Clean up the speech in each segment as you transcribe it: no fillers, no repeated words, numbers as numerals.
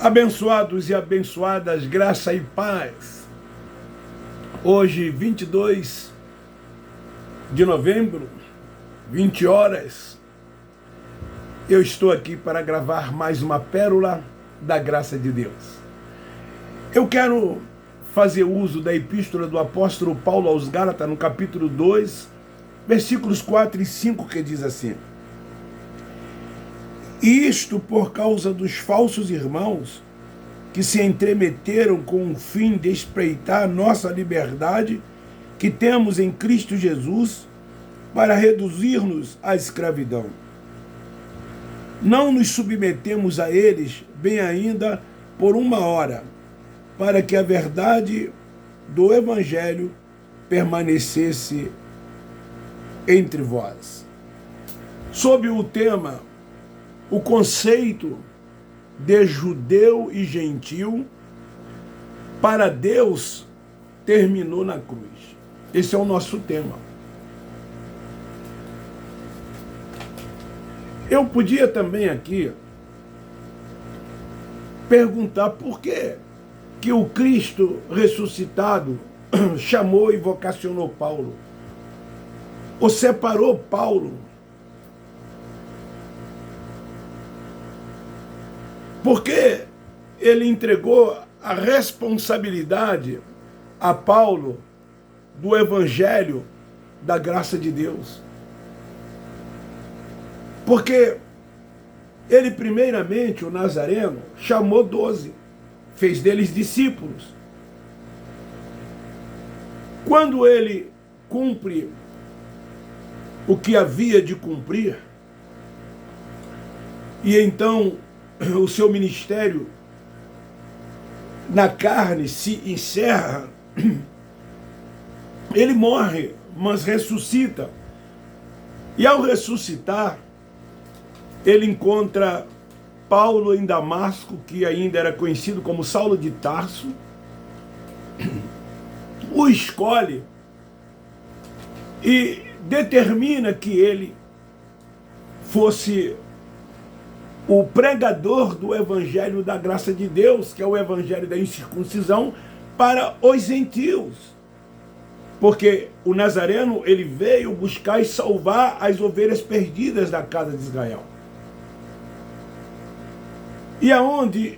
Abençoados e abençoadas, graça e paz. Hoje, 22 de novembro, 20 horas, eu estou aqui para gravar mais uma pérola da graça de Deus. Eu quero fazer uso da epístola do apóstolo Paulo aos Gálatas, no capítulo 2, versículos 4 e 5, que diz assim: isto por causa dos falsos irmãos que se entremeteram com o fim de espreitar nossa liberdade que temos em Cristo Jesus para reduzir-nos à escravidão. Não nos submetemos a eles, bem ainda por uma hora, para que a verdade do Evangelho permanecesse entre vós. Sob o tema, o conceito de judeu e gentil, para Deus, terminou na cruz. Esse é o nosso tema. Eu podia também aqui perguntar por que o Cristo ressuscitado chamou e vocacionou Paulo, ou separou Paulo. Porque ele entregou a responsabilidade a Paulo do Evangelho da graça de Deus. Porque ele, primeiramente, o Nazareno, chamou 12, fez deles discípulos. Quando ele cumpre o que havia de cumprir, e então o seu ministério na carne se encerra, ele morre, mas ressuscita. E ao ressuscitar, ele encontra Paulo em Damasco, que ainda era conhecido como Saulo de Tarso, o escolhe e determina que ele fosse o pregador do Evangelho da graça de Deus, que é o Evangelho da incircuncisão, para os gentios. Porque o Nazareno, ele veio buscar e salvar as ovelhas perdidas da casa de Israel. E aonde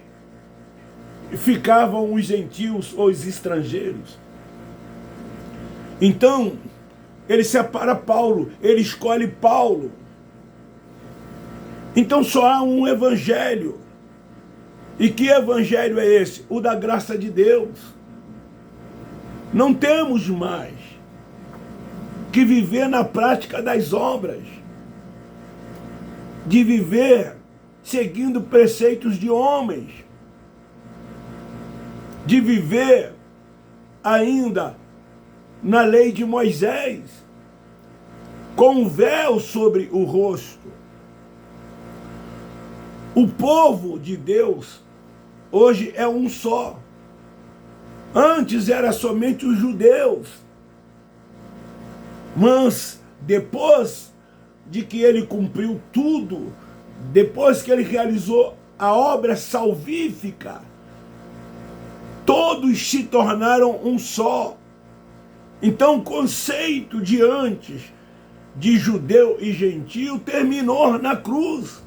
ficavam os gentios ou os estrangeiros? Então, ele separa Paulo, ele escolhe Paulo. Então só há um evangelho. E que evangelho é esse? O da graça de Deus. Não temos mais que viver na prática das obras, de viver seguindo preceitos de homens, de viver ainda na lei de Moisés, com um véu sobre o rosto. O povo de Deus hoje é um só. Antes era somente os judeus. Mas depois de que ele cumpriu tudo, depois que ele realizou a obra salvífica, todos se tornaram um só. Então o conceito de antes de judeu e gentio terminou na cruz.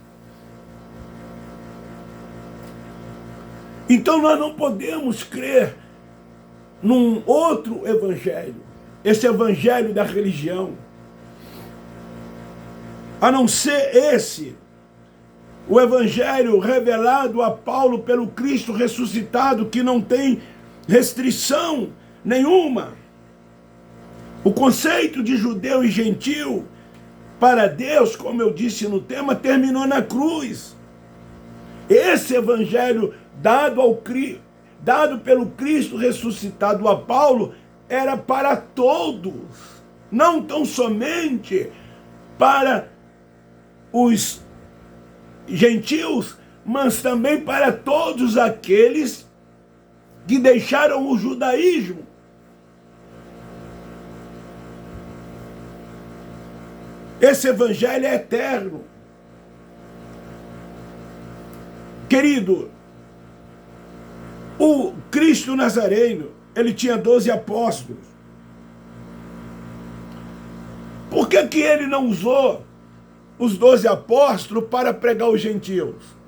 Então nós não podemos crer num outro evangelho, esse evangelho da religião, a não ser esse, o evangelho revelado a Paulo pelo Cristo ressuscitado, que não tem restrição nenhuma. O conceito de judeu e gentil para Deus, como eu disse no tema, terminou na cruz. Esse evangelho dado pelo Cristo ressuscitado a Paulo era para todos, não tão somente para os gentios, mas também para todos aqueles que deixaram o judaísmo. Esse evangelho é eterno. Querido, O Cristo Nazareno, ele tinha 12 apóstolos. Por que que ele não usou os 12 apóstolos para pregar os gentios?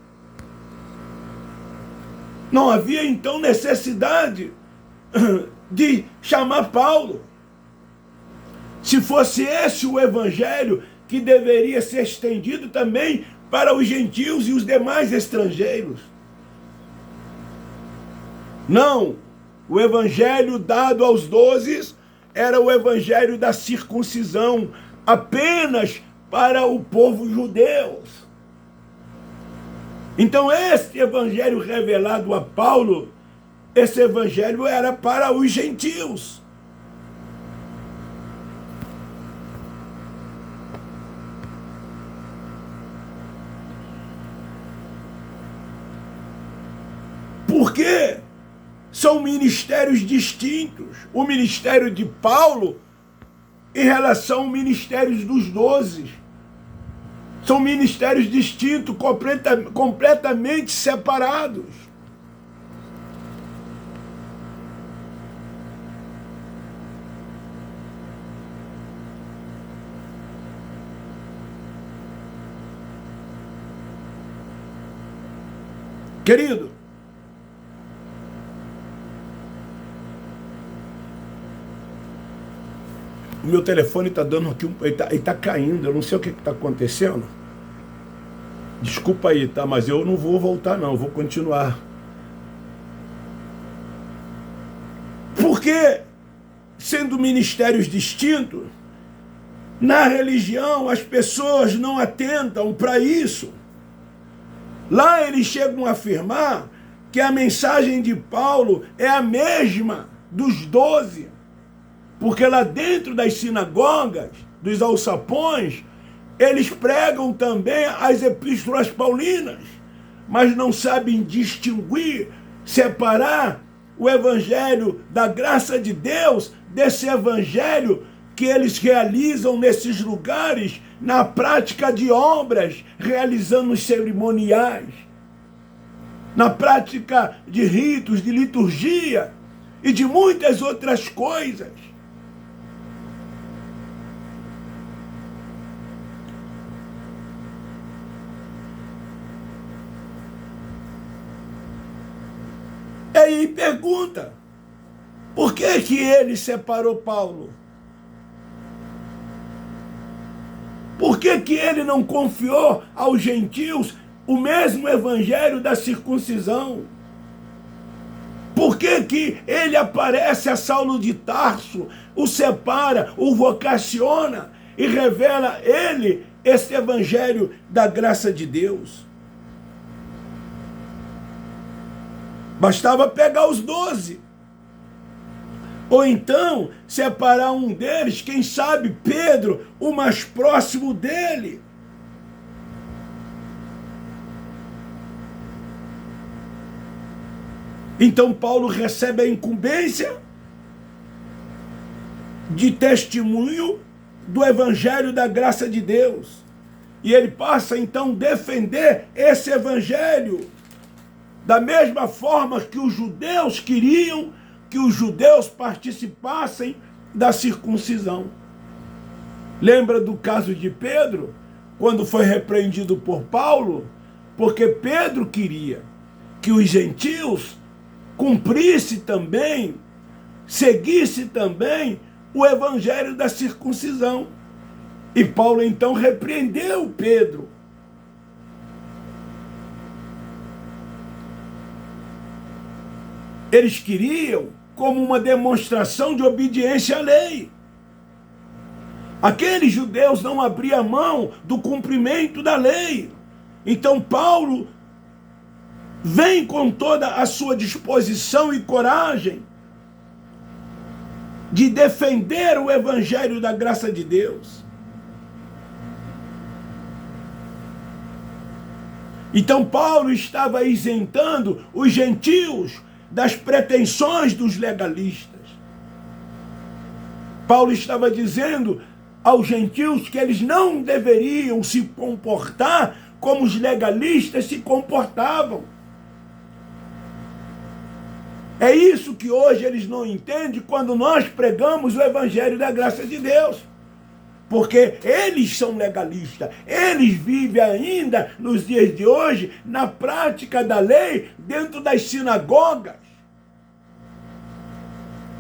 Não havia então necessidade de chamar Paulo. Se fosse esse o evangelho que deveria ser estendido também para os gentios e os demais estrangeiros. Não, o evangelho dado aos 12 era o evangelho da circuncisão, apenas para o povo judeu. Então esse evangelho revelado a Paulo, esse evangelho era para os gentios. Por quê? São ministérios distintos. O ministério de Paulo em relação aos ministérios dos 12. São ministérios distintos, completamente separados. Querido, o meu telefone está dando aqui, ele tá caindo, eu não sei o que está acontecendo. Desculpa aí, tá? Mas eu não vou voltar não, eu vou continuar. Porque, sendo ministérios distintos, na religião as pessoas não atentam para isso. Lá eles chegam a afirmar que a mensagem de Paulo é a mesma dos 12. Porque lá dentro das sinagogas, dos alçapões, eles pregam também as epístolas paulinas, mas não sabem distinguir, separar o evangelho da graça de Deus desse evangelho que eles realizam nesses lugares na prática de obras, realizando os cerimoniais, na prática de ritos, de liturgia e de muitas outras coisas. Aí pergunta, por que que ele separou Paulo? Por que que ele não confiou aos gentios o mesmo evangelho da circuncisão? Por que que ele aparece a Saulo de Tarso, o separa, o vocaciona e revela ele esse evangelho da graça de Deus? Bastava pegar os 12. Ou então, separar um deles, quem sabe Pedro, o mais próximo dele. Então Paulo recebe a incumbência de testemunho do evangelho da graça de Deus. E ele passa então a defender esse evangelho da mesma forma que os judeus queriam que os judeus participassem da circuncisão. Lembra do caso de Pedro, quando foi repreendido por Paulo? Porque Pedro queria que os gentios cumprissem também, seguissem também o evangelho da circuncisão. E Paulo então repreendeu Pedro. Eles queriam como uma demonstração de obediência à lei. Aqueles judeus não abriam mão do cumprimento da lei. Então Paulo vem com toda a sua disposição e coragem de defender o evangelho da graça de Deus. Então Paulo estava isentando os gentios das pretensões dos legalistas. Paulo estava dizendo aos gentios que eles não deveriam se comportar como os legalistas se comportavam. É isso que hoje eles não entendem quando nós pregamos o evangelho da graça de Deus. Porque eles são legalistas, eles vivem ainda nos dias de hoje na prática da lei dentro das sinagogas.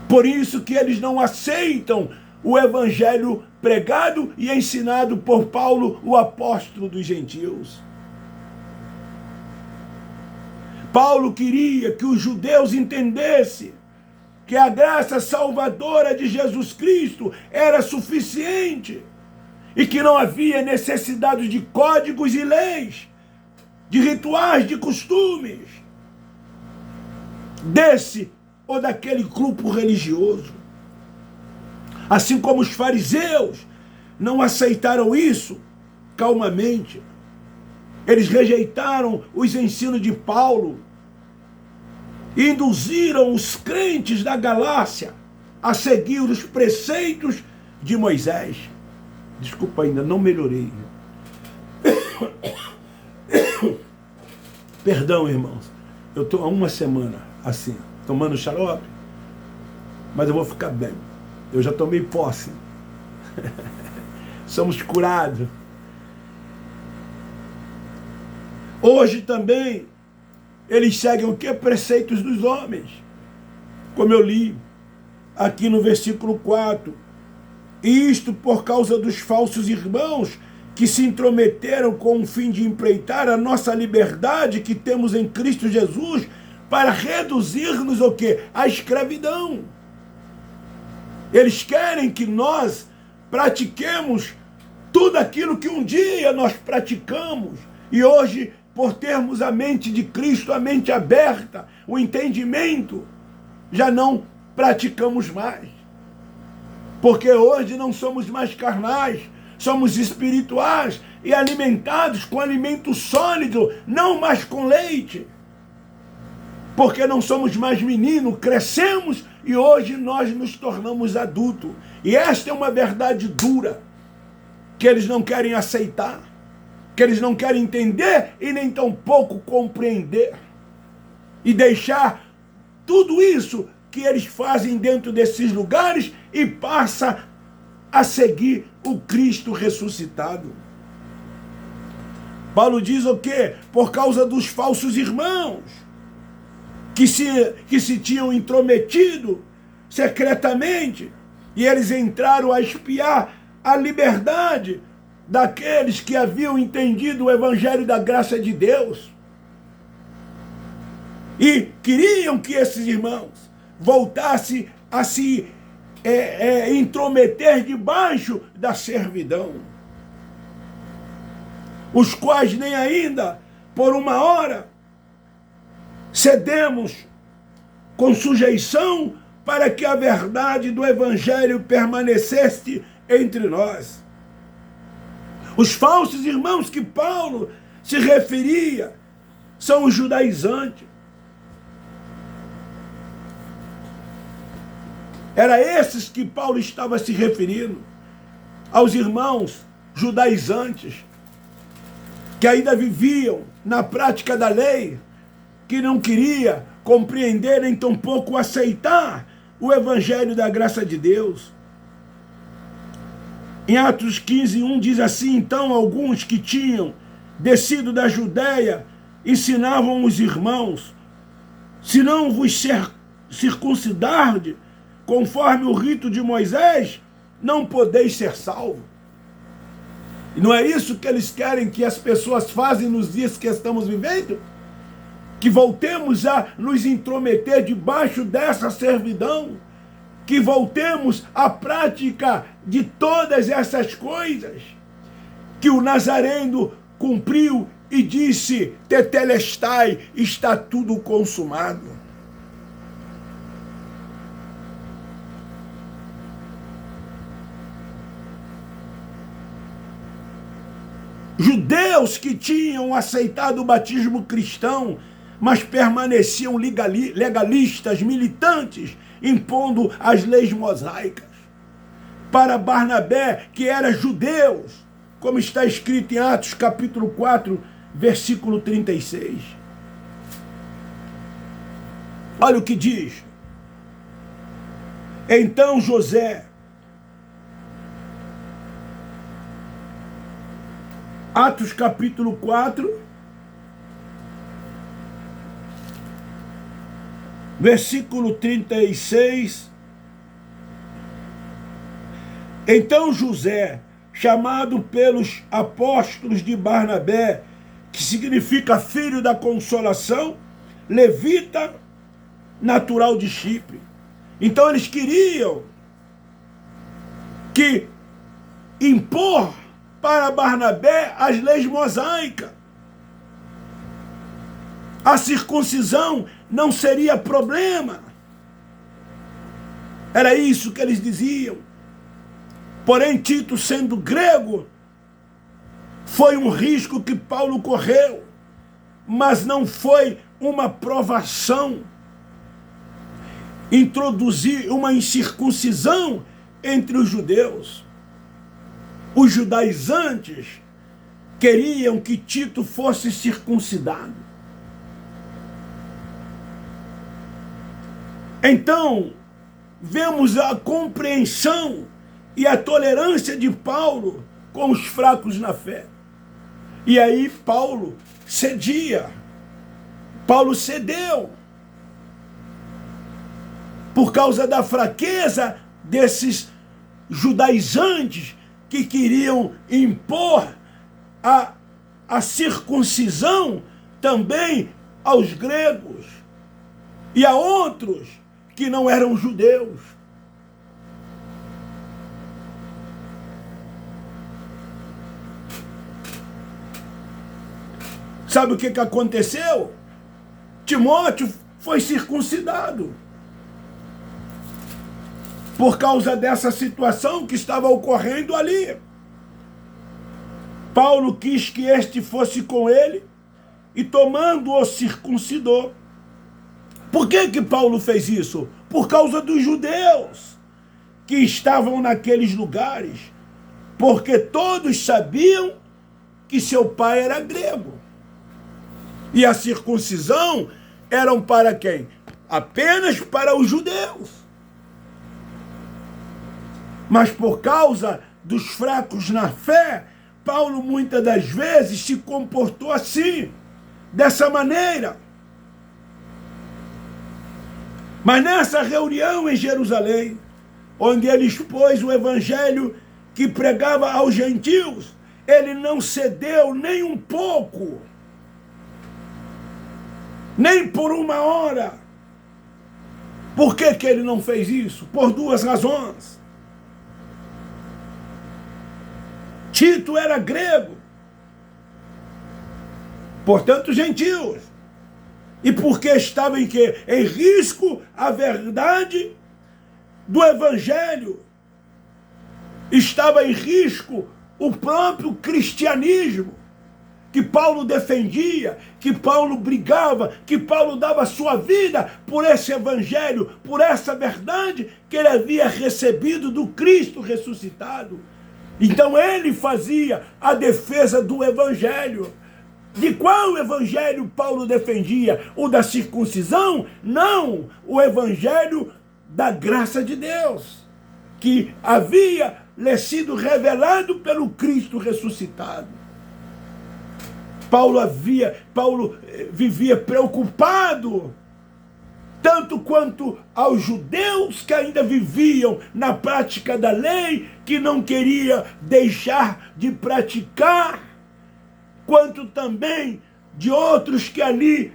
Por isso que eles não aceitam o evangelho pregado e ensinado por Paulo, o apóstolo dos gentios. Paulo queria que os judeus entendessem que a graça salvadora de Jesus Cristo era suficiente e que não havia necessidade de códigos e leis, de rituais, de costumes, desse ou daquele grupo religioso. Assim como os fariseus não aceitaram isso calmamente, eles rejeitaram os ensinos de Paulo e induziram os crentes da Galácia a seguir os preceitos de Moisés. Desculpa, ainda não melhorei. Perdão, irmãos. Eu estou há uma semana assim, tomando xarope, mas eu vou ficar bem. Eu já tomei posse. Somos curados. Hoje também, eles seguem o que? Preceitos dos homens. Como eu li aqui no versículo 4. Isto por causa dos falsos irmãos que se intrometeram com o fim de empreitar a nossa liberdade que temos em Cristo Jesus para reduzir-nos o quê? A escravidão. Eles querem que nós pratiquemos tudo aquilo que um dia nós praticamos e hoje, por termos a mente de Cristo, a mente aberta, o entendimento, já não praticamos mais. Porque hoje não somos mais carnais, somos espirituais e alimentados com alimento sólido, não mais com leite. Porque não somos mais meninos, crescemos e hoje nós nos tornamos adultos. E esta é uma verdade dura, que eles não querem aceitar, que eles não querem entender e nem tampouco compreender. E deixar tudo isso que eles fazem dentro desses lugares e passa a seguir o Cristo ressuscitado. Paulo diz o quê? Por causa dos falsos irmãos que se tinham intrometido secretamente e eles entraram a espiar a liberdade daqueles que haviam entendido o evangelho da graça de Deus e queriam que esses irmãos voltassem a se intrometer debaixo da servidão, os quais nem ainda por uma hora cedemos com sujeição para que a verdade do evangelho permanecesse entre nós. Os falsos irmãos que Paulo se referia são os judaizantes. Era esses que Paulo estava se referindo, aos irmãos judaizantes, que ainda viviam na prática da lei, que não queria compreender nem tampouco aceitar o evangelho da graça de Deus. Em Atos 15:1 diz assim: então alguns que tinham descido da Judéia ensinavam os irmãos: se não vos circuncidardes conforme o rito de Moisés, não podeis ser salvos. E não é isso que eles querem que as pessoas fazem nos dias que estamos vivendo? Que voltemos a nos intrometer debaixo dessa servidão, que voltemos à prática de todas essas coisas que o Nazareno cumpriu e disse: tetelestai, está tudo consumado. Judeus que tinham aceitado o batismo cristão, mas permaneciam legalistas, militantes, impondo as leis mosaicas. Para Barnabé, que era judeu, como está escrito em Atos capítulo 4, versículo 36. Olha o que diz. Então José, Atos capítulo 4, versículo 36. Então José, chamado pelos apóstolos de Barnabé, que significa filho da consolação, levita, natural de Chipre. Então eles queriam que impor para Barnabé as leis mosaicas. A circuncisão não seria problema. Era isso que eles diziam. Porém, Tito, sendo grego, foi um risco que Paulo correu, mas não foi uma provação. Introduzir uma incircuncisão entre os judeus. Os judaizantes queriam que Tito fosse circuncidado. Então, vemos a compreensão e a tolerância de Paulo com os fracos na fé. E aí Paulo cedia. Paulo cedeu. Por causa da fraqueza desses judaizantes que queriam impor a circuncisão também aos gregos e a outros que não eram judeus. Sabe o que aconteceu? Timóteo foi circuncidado. Por causa dessa situação que estava ocorrendo ali. Paulo quis que este fosse com ele e tomando-o circuncidou. Por que Paulo fez isso? Por causa dos judeus que estavam naqueles lugares. Porque todos sabiam que seu pai era grego. E a circuncisão eram para quem? Apenas para os judeus. Mas por causa dos fracos na fé, Paulo muitas das vezes se comportou assim, dessa maneira. Mas nessa reunião em Jerusalém, onde ele expôs o evangelho que pregava aos gentios, ele não cedeu nem um pouco, nem por uma hora. Por que ele não fez isso? Por duas razões. Tito era grego, portanto gentios. E porque estava em quê? Em risco a verdade do evangelho. Estava em risco o próprio cristianismo que Paulo defendia, que Paulo brigava, que Paulo dava sua vida por esse evangelho, por essa verdade que ele havia recebido do Cristo ressuscitado. Então ele fazia a defesa do evangelho. De qual evangelho Paulo defendia? O da circuncisão? Não, o evangelho da graça de Deus, que havia lhe sido revelado pelo Cristo ressuscitado. Paulo vivia preocupado, tanto quanto aos judeus que ainda viviam na prática da lei, que não queria deixar de praticar, quanto também de outros que ali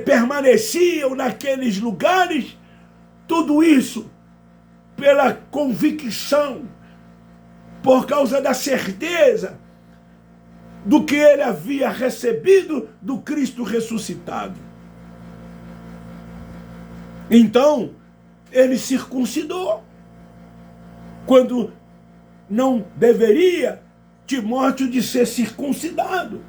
permaneciam naqueles lugares, tudo isso pela convicção, por causa da certeza do que ele havia recebido do Cristo ressuscitado. Então, ele circuncidou, quando não deveria Timóteo de ser circuncidado.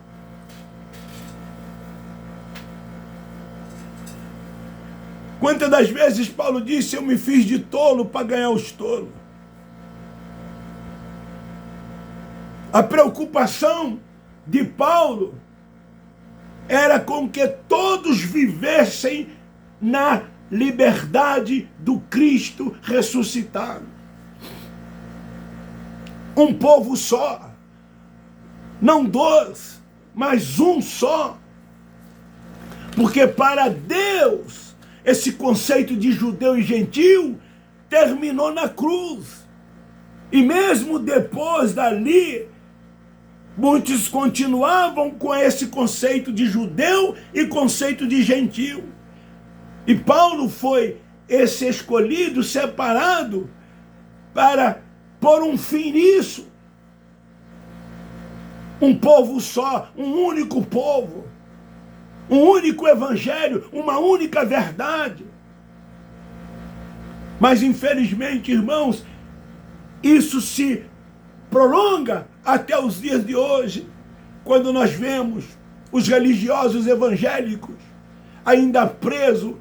Quantas das vezes Paulo disse, eu me fiz de tolo para ganhar os tolos. A preocupação de Paulo era com que todos vivessem na liberdade do Cristo ressuscitado. Um povo só, não dois, mas um só. Porque para Deus, esse conceito de judeu e gentil terminou na cruz. E mesmo depois dali, muitos continuavam com esse conceito de judeu e conceito de gentil. E Paulo foi esse escolhido, separado, para pôr um fim nisso. Um povo só, um único povo, um único evangelho, uma única verdade. Mas infelizmente, irmãos, isso se prolonga até os dias de hoje, quando nós vemos os religiosos evangélicos ainda presos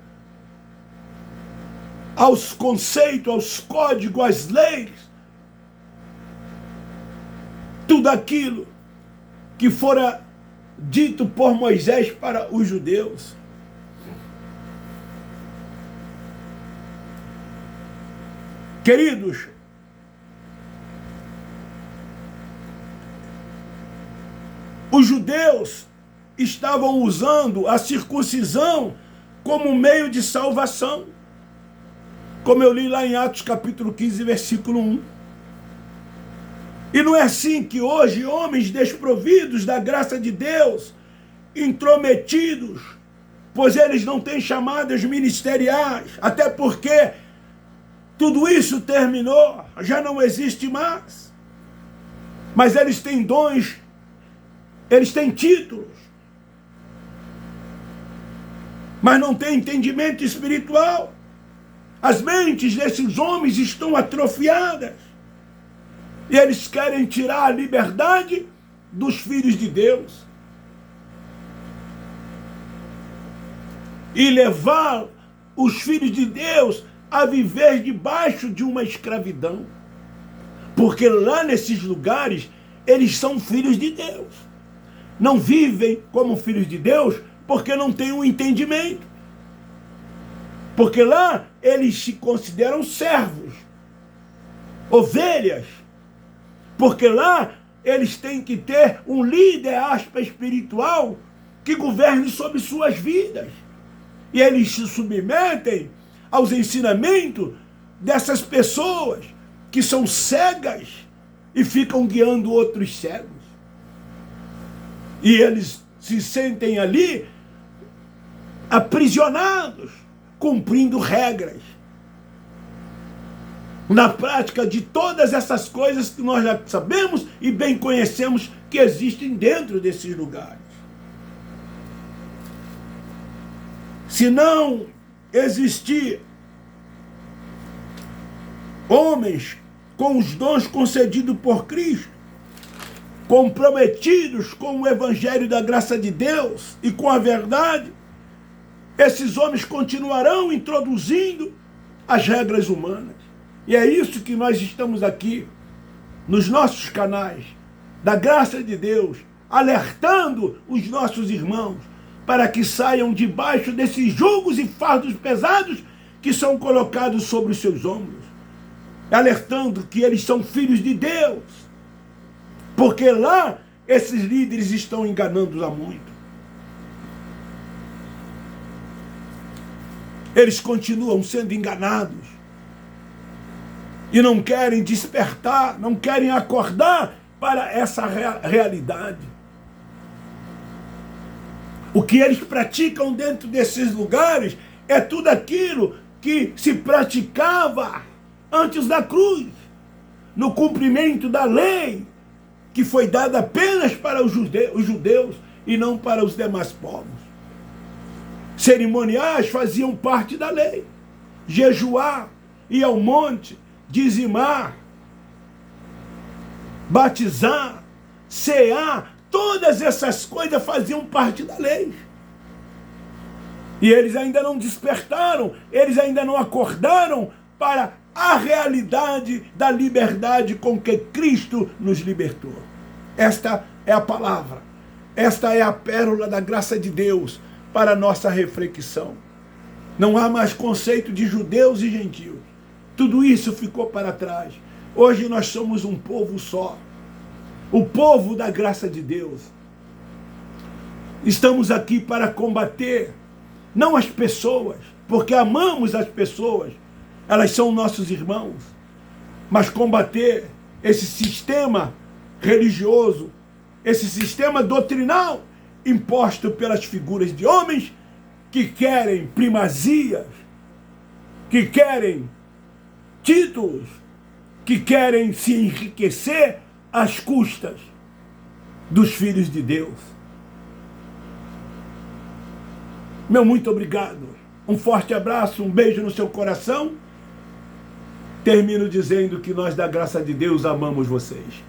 aos conceitos, aos códigos, às leis, tudo aquilo que fora dito por Moisés para os judeus. Queridos, os judeus estavam usando a circuncisão como meio de salvação, como eu li lá em Atos capítulo 15, versículo 1. E não é assim que hoje homens desprovidos da graça de Deus, intrometidos, pois eles não têm chamadas ministeriais, até porque tudo isso terminou, já não existe mais. Mas eles têm dons, eles têm títulos, mas não têm entendimento espiritual. As mentes desses homens estão atrofiadas. E eles querem tirar a liberdade dos filhos de Deus e levar os filhos de Deus a viver debaixo de uma escravidão. Porque lá nesses lugares, eles são filhos de Deus. Não vivem como filhos de Deus porque não têm um entendimento. Porque lá eles se consideram servos, ovelhas. Porque lá eles têm que ter um líder, espiritual que governe sobre suas vidas. E eles se submetem aos ensinamentos dessas pessoas que são cegas e ficam guiando outros cegos. E eles se sentem ali aprisionados, cumprindo regras. Na prática de todas essas coisas que nós já sabemos e bem conhecemos que existem dentro desses lugares. Se não existir homens com os dons concedidos por Cristo, comprometidos com o evangelho da graça de Deus e com a verdade, esses homens continuarão introduzindo as regras humanas. E é isso que nós estamos aqui, nos nossos canais, da graça de Deus, alertando os nossos irmãos para que saiam debaixo desses julgos e fardos pesados que são colocados sobre os seus ombros. Alertando que eles são filhos de Deus, porque lá esses líderes estão enganando a muito. Eles continuam sendo enganados e não querem despertar, não querem acordar para essa realidade. O que eles praticam dentro desses lugares é tudo aquilo que se praticava antes da cruz, no cumprimento da lei, que foi dada apenas para os judeus e não para os demais povos. Cerimoniais faziam parte da lei. Jejuar, ir ao monte, dizimar, batizar, cear, todas essas coisas faziam parte da lei. E eles ainda não despertaram, eles ainda não acordaram para a realidade da liberdade com que Cristo nos libertou. Esta é a palavra, esta é a pérola da graça de Deus para a nossa reflexão. Não há mais conceito de judeus e gentios. Tudo isso ficou para trás. Hoje nós somos um povo só. O povo da graça de Deus. Estamos aqui para combater, não as pessoas, porque amamos as pessoas, elas são nossos irmãos, mas combater esse sistema religioso, esse sistema doutrinal imposto pelas figuras de homens que querem primazias, que querem títulos, que querem se enriquecer às custas dos filhos de Deus. Meu muito obrigado. Um forte abraço, um beijo no seu coração. Termino dizendo que nós da graça de Deus amamos vocês.